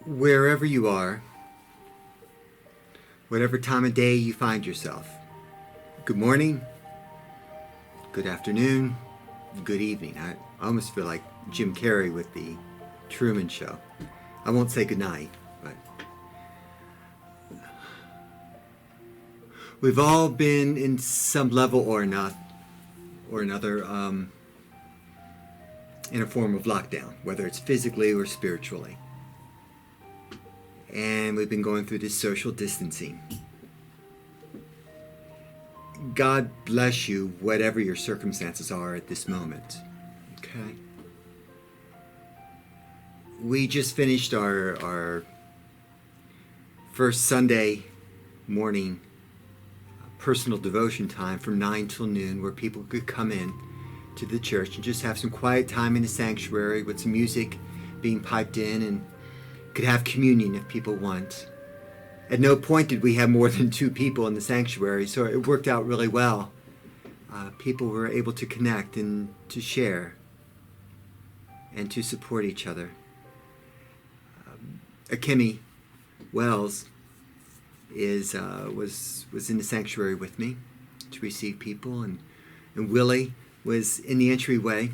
Wherever you are, whatever time of day you find yourself, good morning, good afternoon, good evening. I almost feel like Jim Carrey with the Truman Show. I won't say good night, but we've all been in some level or another in a form of lockdown, whether it's physically or spiritually. And we've been going through this social distancing. God bless you, whatever your circumstances are at this moment. Okay? We just finished our first Sunday morning personal devotion time from 9 till noon, where people could come in to the church and just have some quiet time in the sanctuary with some music being piped in, and could have communion if people want. At no point did we have more than 2 people in the sanctuary, so it worked out really well. People were able to connect and to share and to support each other. Akemi Wells was in the sanctuary with me to receive people, and Willie was in the entryway,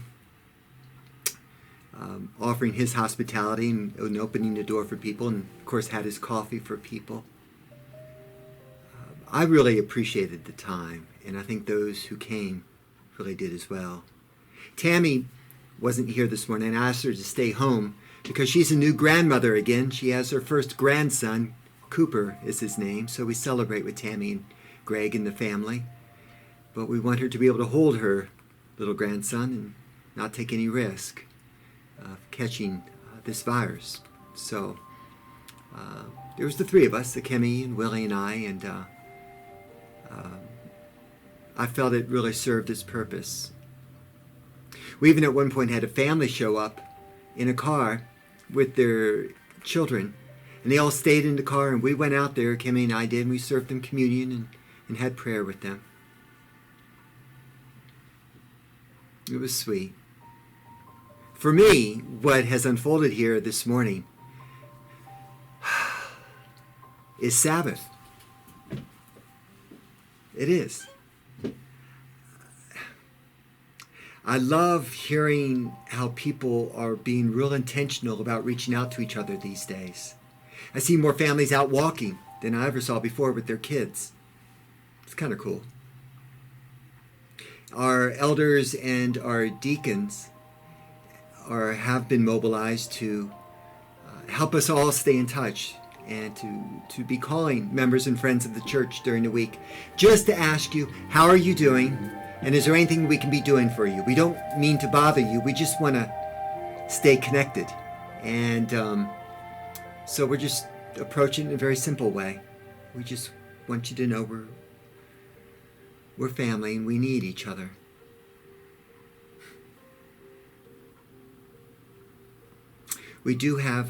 offering his hospitality and opening the door for people, and of course had his coffee for people. I really appreciated the time, and I think those who came really did as well. Tammy wasn't here this morning. I asked her to stay home because she's a new grandmother again. She has her first grandson. Cooper is his name, so we celebrate with Tammy and Greg and the family. But we want her to be able to hold her little grandson and not take any risk of catching this virus. So there was the 3 of us, Akemi and Willie and I, and I felt it really served its purpose. We even at one point had a family show up in a car with their children, and they all stayed in the car, and we went out there, Akemi and I did, and we served them communion and had prayer with them. It was sweet. For me, what has unfolded here this morning is Sabbath. It is. I love hearing how people are being real intentional about reaching out to each other these days. I see more families out walking than I ever saw before with their kids. It's kind of cool. Our elders and our deacons have been mobilized to help us all stay in touch and to be calling members and friends of the church during the week just to ask you, how are you doing? And is there anything we can be doing for you? We don't mean to bother you. We just want to stay connected. And so we're just approaching it in a very simple way. We just want you to know we're family and we need each other. We do have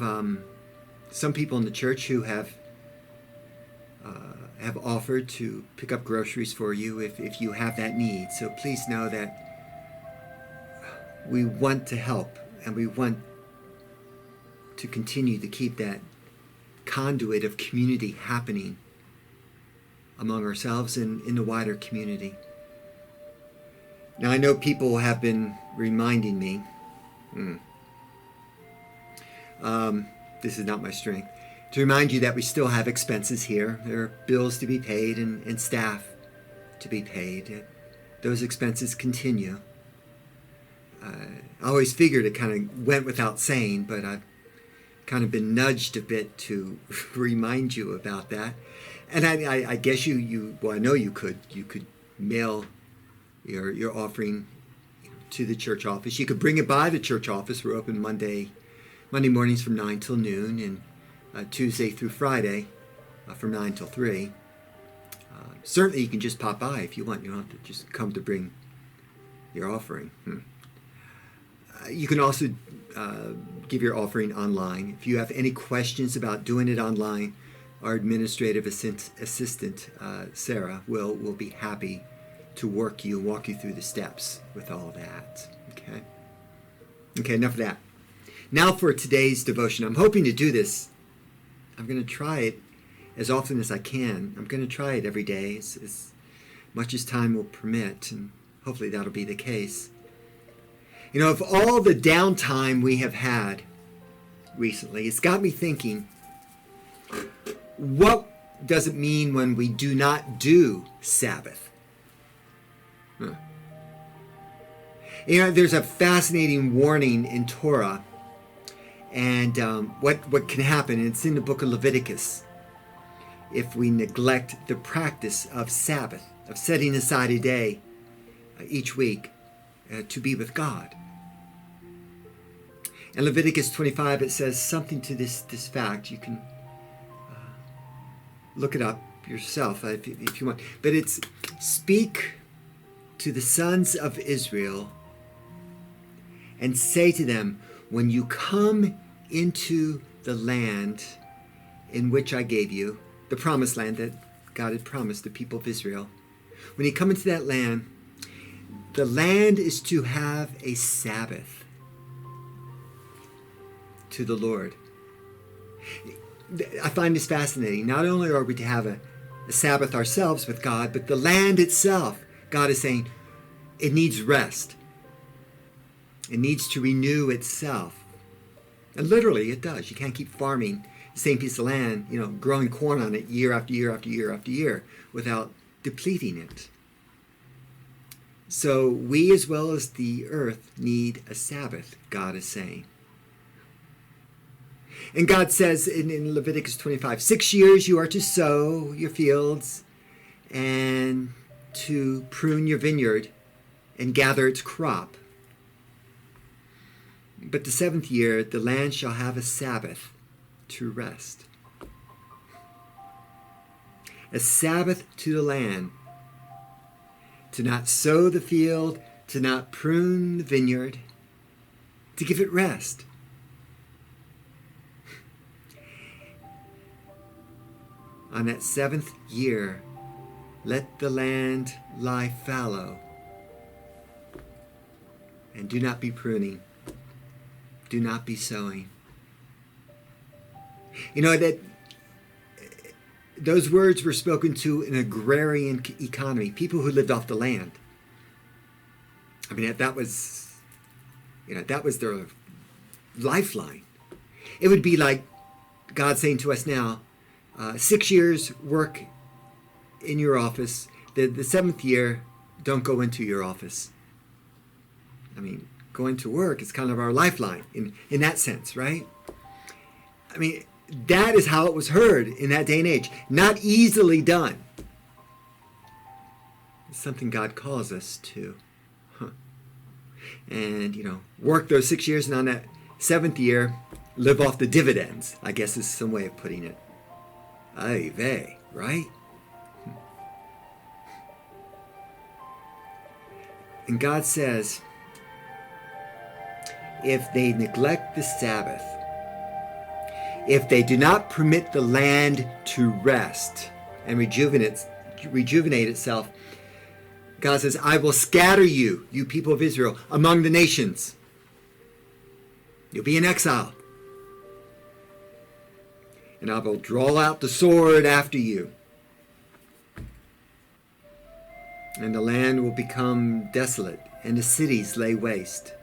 some people in the church who have offered to pick up groceries for you if you have that need. So please know that we want to help, and we want to continue to keep that conduit of community happening among ourselves and in the wider community. Now, I know people have been reminding me, this is not my strength, to remind you that we still have expenses here. There are bills to be paid and staff to be paid. Those expenses continue. I always figured it kind of went without saying, but I've kind of been nudged a bit to remind you about that. And I guess well, I know you could mail your offering to the church office. You could bring it by the church office. We're open Monday mornings from 9 till noon, and Tuesday through Friday from 9 till 3. Certainly you can just pop by if you want. You don't have to just come to bring your offering. You can also give your offering online. If you have any questions about doing it online, our administrative assistant, Sarah, will be happy to walk you through the steps with all of that. Okay, enough of that. Now for today's devotion. I'm hoping to do this I'm going to try it as often as I can. I'm going to try it every day as much as time will permit, and hopefully that'll be the case. You know, of all the downtime we have had recently, it's got me thinking, what does it mean when we do not do Sabbath? Huh. You know, there's a fascinating warning in Torah, and what can happen, and it's in the book of Leviticus, if we neglect the practice of Sabbath, of setting aside a day each week to be with God. In Leviticus 25, it says something to this fact. You can look it up yourself if you want. But it's, speak to the sons of Israel and say to them, when you come into the land in which I gave you, the promised land that God had promised the people of Israel, when you come into that land, the land is to have a Sabbath to the Lord. I find this fascinating. Not only are we to have a Sabbath ourselves with God, but the land itself, God is saying, it needs rest. It needs to renew itself. And literally it does. You can't keep farming the same piece of land, you know, growing corn on it year after year after year after year without depleting it. So we, as well as the earth, need a Sabbath, God is saying. And God says in Leviticus 25, 6 years you are to sow your fields and to prune your vineyard and gather its crop. But the 7th year the land shall have a Sabbath to rest. A Sabbath to the land, to not sow the field, to not prune the vineyard, to give it rest. On that 7th year, let the land lie fallow, and do not be pruning, do not be sowing. You know, that those words were spoken to an agrarian economy, people who lived off the land. I mean, that was their lifeline. It would be like God saying to us now, 6 years work in your office. The 7th year, don't go into your office. I mean, going to work is kind of our lifeline in that sense, right? I mean, that is how it was heard in that day and age. Not easily done. It's something God calls us to. And, you know, work those 6 years, and on that 7th year, live off the dividends, I guess is some way of putting it. Ay vey, right? And God says, if they neglect the Sabbath, if they do not permit the land to rest and rejuvenate itself, God says, I will scatter you, you people of Israel, among the nations. You'll be in exile. And I will draw out the sword after you. And the land will become desolate, and the cities lay waste.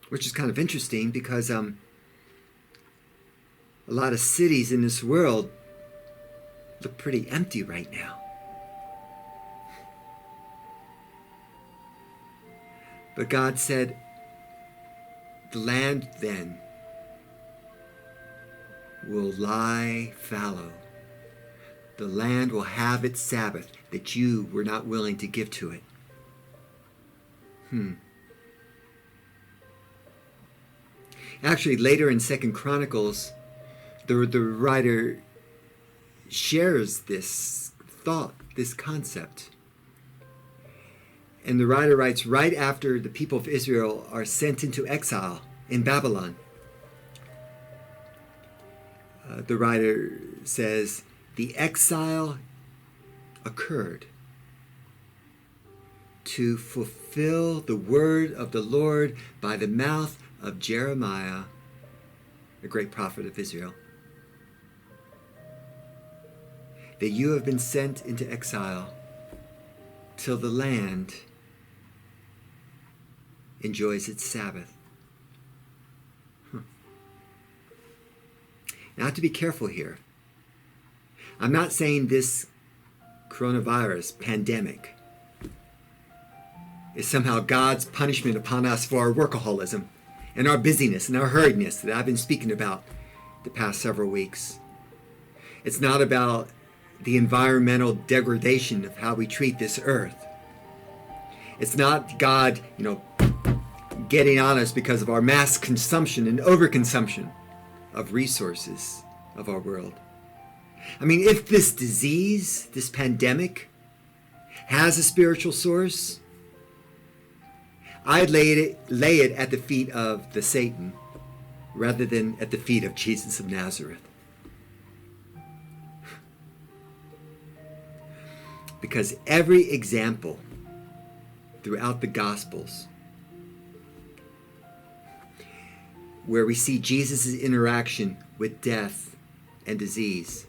Which is kind of interesting because a lot of cities in this world look pretty empty right now. But God said, the land then will lie fallow. The land will have its Sabbath that you were not willing to give to it. Actually, later in 2 Chronicles, the writer shares this thought, this concept. And the writer writes right after the people of Israel are sent into exile in Babylon. The writer says, the exile occurred to fulfill the word of the Lord by the mouth of Jeremiah a great prophet of Israel, that you have been sent into exile till the land enjoys its Sabbath. Now, I have to be careful here. I'm not saying this coronavirus pandemic is somehow God's punishment upon us for our workaholism and our busyness and our hurriedness that I've been speaking about the past several weeks. It's not about the environmental degradation of how we treat this earth. It's not God, getting on us because of our mass consumption and overconsumption of resources of our world. I mean, if this disease, this pandemic, has a spiritual source, I'd lay it at the feet of the Satan rather than at the feet of Jesus of Nazareth. Because every example throughout the Gospels where we see Jesus' interaction with death and disease,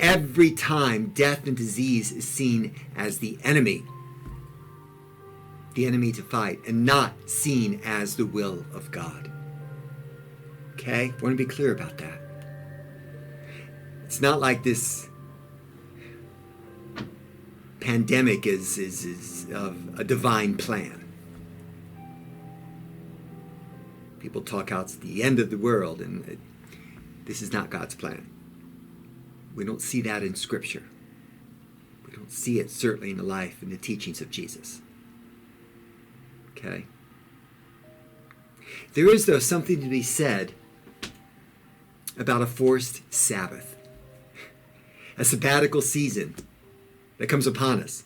every time death and disease is seen as the enemy to fight, and not seen as the will of God. Okay? I want to be clear about that. It's not like this pandemic is of a divine plan. People talk out it's the end of the world, and this is not God's plan. We don't see that in Scripture. We don't see it certainly in the life and the teachings of Jesus. Okay? There is, though, something to be said about a forced Sabbath, a sabbatical season that comes upon us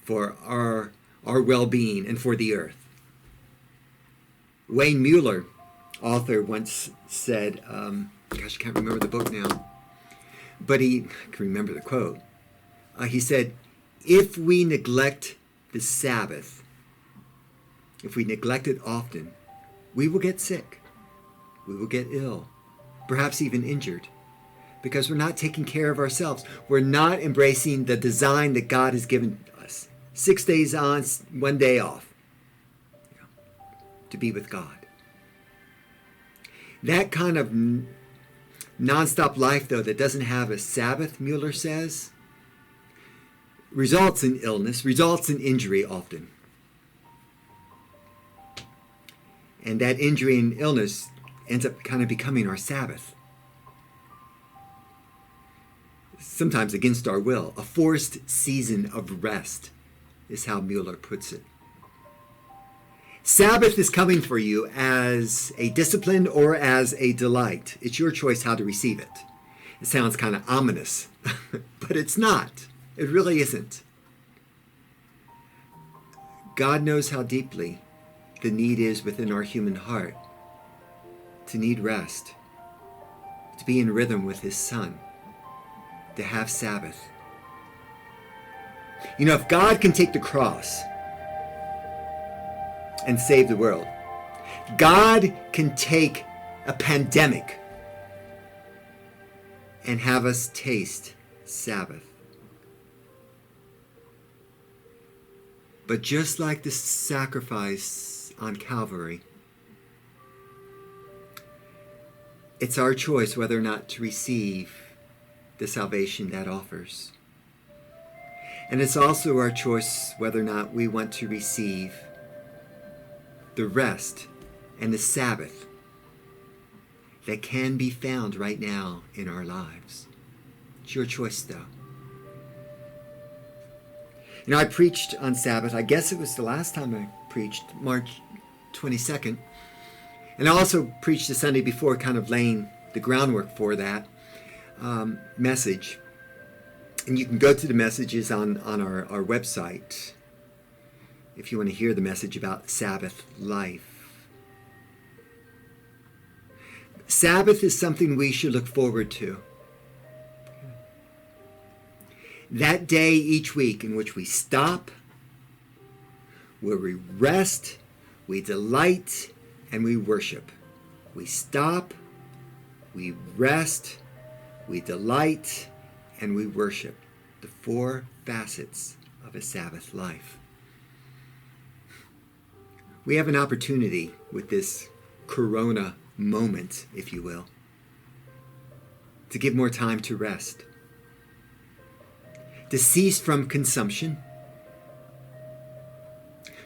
for our well-being and for the earth. Wayne Mueller, author, once said, I can't remember the book now, but I can remember the quote. He said, if we neglect the Sabbath, if we neglect it often, we will get sick. We will get ill, perhaps even injured, because we're not taking care of ourselves. We're not embracing the design that God has given us. 6 days on, 1 day off, to be with God. That kind of nonstop life, though, that doesn't have a Sabbath, Mueller says, results in illness, results in injury often. And that injury and illness ends up kind of becoming our Sabbath. Sometimes against our will. A forced season of rest is how Mueller puts it. Sabbath is coming for you as a discipline or as a delight. It's your choice how to receive it. It sounds kind of ominous, but it's not. It really isn't. God knows how deeply the need is within our human heart to need rest, to be in rhythm with His Son, to have Sabbath. If God can take the cross and save the world, God can take a pandemic and have us taste Sabbath. But just like the sacrifice on Calvary, it's our choice whether or not to receive the salvation that offers. And it's also our choice whether or not we want to receive the rest and the Sabbath that can be found right now in our lives. It's your choice, though. I preached on Sabbath. I guess it was the last time I preached, March 22nd. And I also preached the Sunday before, kind of laying the groundwork for that message. And you can go to the messages on our website if you want to hear the message about Sabbath life. Sabbath is something we should look forward to. That day each week in which we stop, where we rest, we delight, and we worship. We stop, we rest, we delight, and we worship. The four facets of a Sabbath life. We have an opportunity with this Corona moment, if you will, to give more time to rest, to cease from consumption,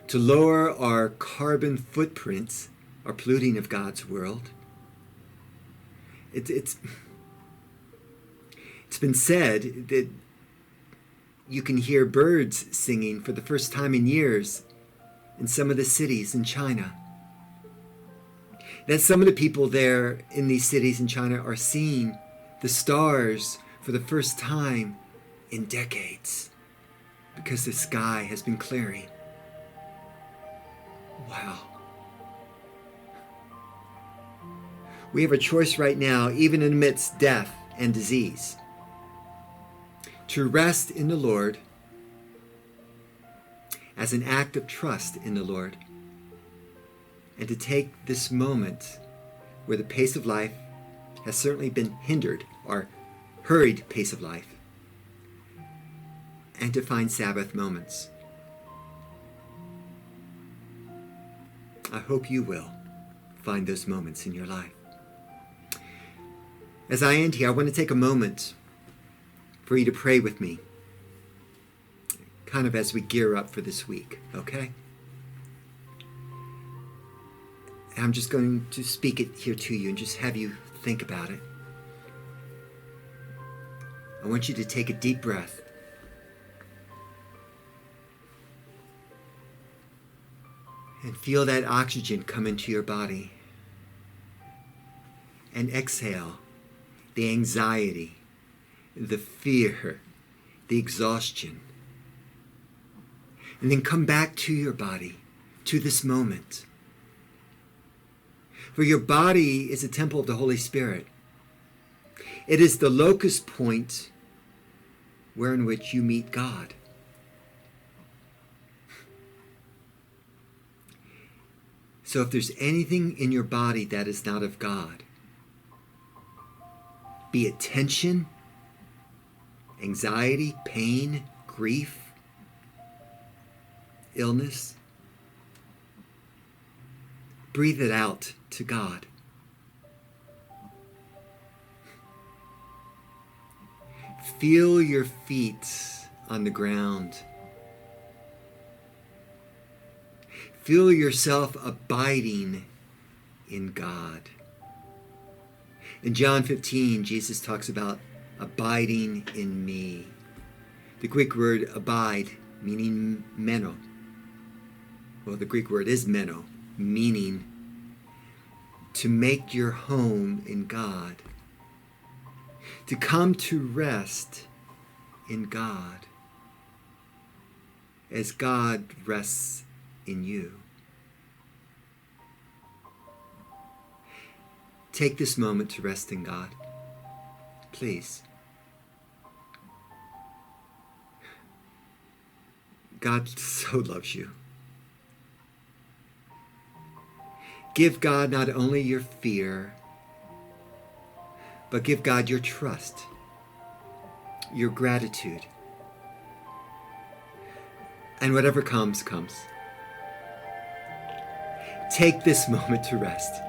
to lower our carbon footprints, our polluting of God's world. It's been said that you can hear birds singing for the first time in years in some of the cities in China. That some of the people there in these cities in China are seeing the stars for the first time in decades because the sky has been clearing. Wow. We have a choice right now, even amidst death and disease, to rest in the Lord as an act of trust in the Lord, and to take this moment where the pace of life has certainly been hindered, our hurried pace of life, and to find Sabbath moments. I hope you will find those moments in your life. As I end here, I want to take a moment for you to pray with me, kind of as we gear up for this week, okay? And I'm just going to speak it here to you and just have you think about it. I want you to take a deep breath. And feel that oxygen come into your body. And exhale the anxiety, the fear, the exhaustion. And then come back to your body, to this moment. For your body is a temple of the Holy Spirit. It is the locus point wherein which you meet God. So if there's anything in your body that is not of God, be it tension, anxiety, pain, grief, illness, breathe it out to God. Feel your feet on the ground. Feel yourself abiding in God. In John 15, Jesus talks about abiding in me. The Greek word abide, meaning meno. Well, the Greek word is meno, meaning to make your home in God. To come to rest in God as God rests in you. Take this moment to rest in God, please. God so loves you. Give God not only your fear, but give God your trust, your gratitude. And whatever comes, comes. Take this moment to rest.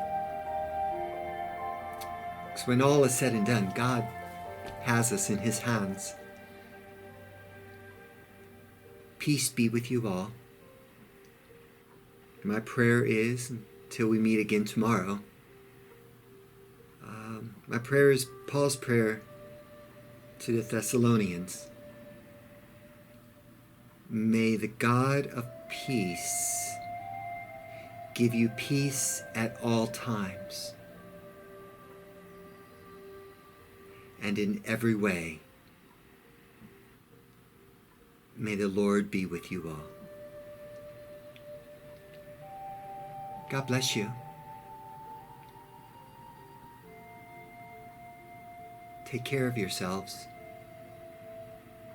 Because when all is said and done, God has us in His hands. Peace be with you all. My prayer is, until we meet again tomorrow, my prayer is Paul's prayer to the Thessalonians. May the God of peace give you peace at all times and in every way. May the Lord be with you all. God bless you. Take care of yourselves.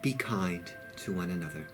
Be kind to one another.